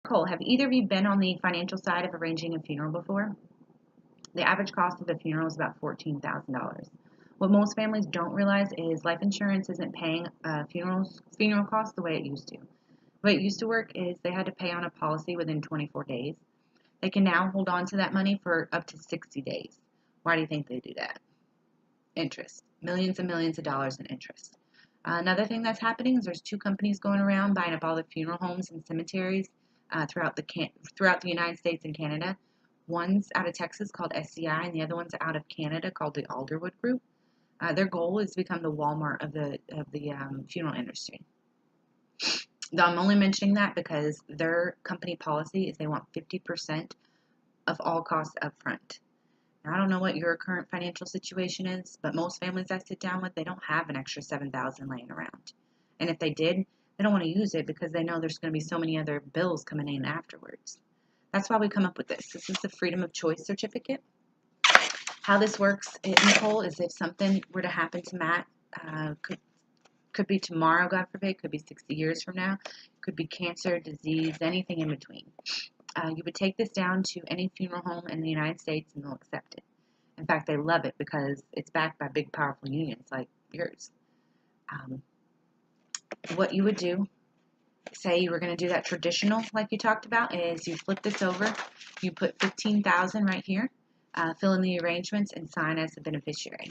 Cole, have either of you been on the financial side of arranging a funeral before? The average cost of a funeral is about $14,000. What most families don't realize is life insurance isn't paying funeral costs the way it used to. The way it used to work is they had to pay on a policy within 24 days. They can now hold on to that money for up to 60 days. Why do you think they do that? Interest. Millions and millions of dollars in interest. Another thing that's happening is there's two companies going around buying up all the funeral homes and cemeteries throughout the United States and Canada. One's out of Texas called SCI, and the other one's out of Canada called the Alderwood Group. Their goal is to become the Walmart of the funeral industry. Now, I'm only mentioning that because their company policy is they want 50% of all costs up front. Now, I don't know what your current financial situation is, but most families I sit down with, they don't have an extra $7,000 laying around. And if they did, they don't want to use it because they know there's going to be so many other bills coming in afterwards. That's why we come up with this. This is the Freedom of Choice certificate. How this works, Nicole, is if something were to happen to Matt, could be tomorrow, God forbid, could be 60 years from now, could be cancer, disease, anything in between. You would take this down to any funeral home in the United States and they'll accept it. In fact, they love it because it's backed by big, powerful unions like yours. What you would do, say you were going to do that traditional like you talked about, is you flip this over, you put $15,000 right here, fill in the arrangements, and sign as the beneficiary.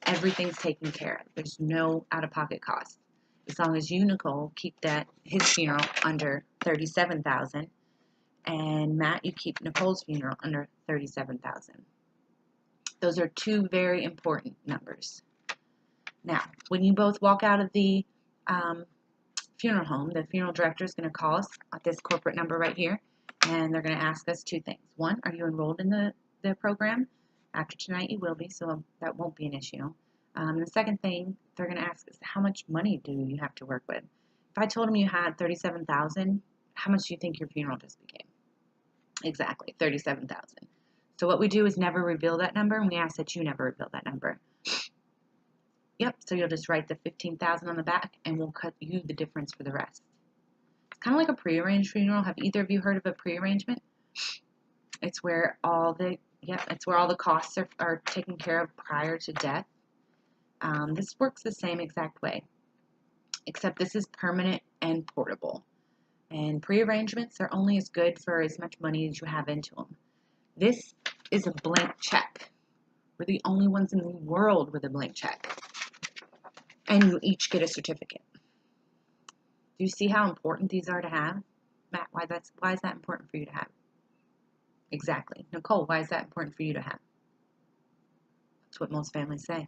Everything's taken care of. There's no out-of-pocket cost. As long as you, Nicole, keep his funeral under $37,000, and Matt, you keep Nicole's funeral under $37,000. Those are two very important numbers. Now, when you both walk out of the funeral home, the funeral director is going to call us at this corporate number right here, and they're going to ask us two things. One, are you enrolled in the program? After tonight, you will be, so that won't be an issue. The second thing they're going to ask is, how much money do you have to work with? If I told them you had $37,000, how much do you think your funeral just became? Exactly, $37,000. So what we do is never reveal that number, and we ask that you never reveal that number. Yep, so you'll just write the $15,000 on the back, and we'll cut you the difference for the rest. It's kind of like a prearranged funeral. Have either of you heard of a prearrangement? It's where all the costs are taken care of prior to death. This works the same exact way, except this is permanent and portable. And prearrangements are only as good for as much money as you have into them. This is a blank check. We're the only ones in the world with a blank check. And you each get a certificate. Do you see how important these are to have? Matt, why is that important for you to have? Exactly. Nicole, why is that important for you to have? That's what most families say.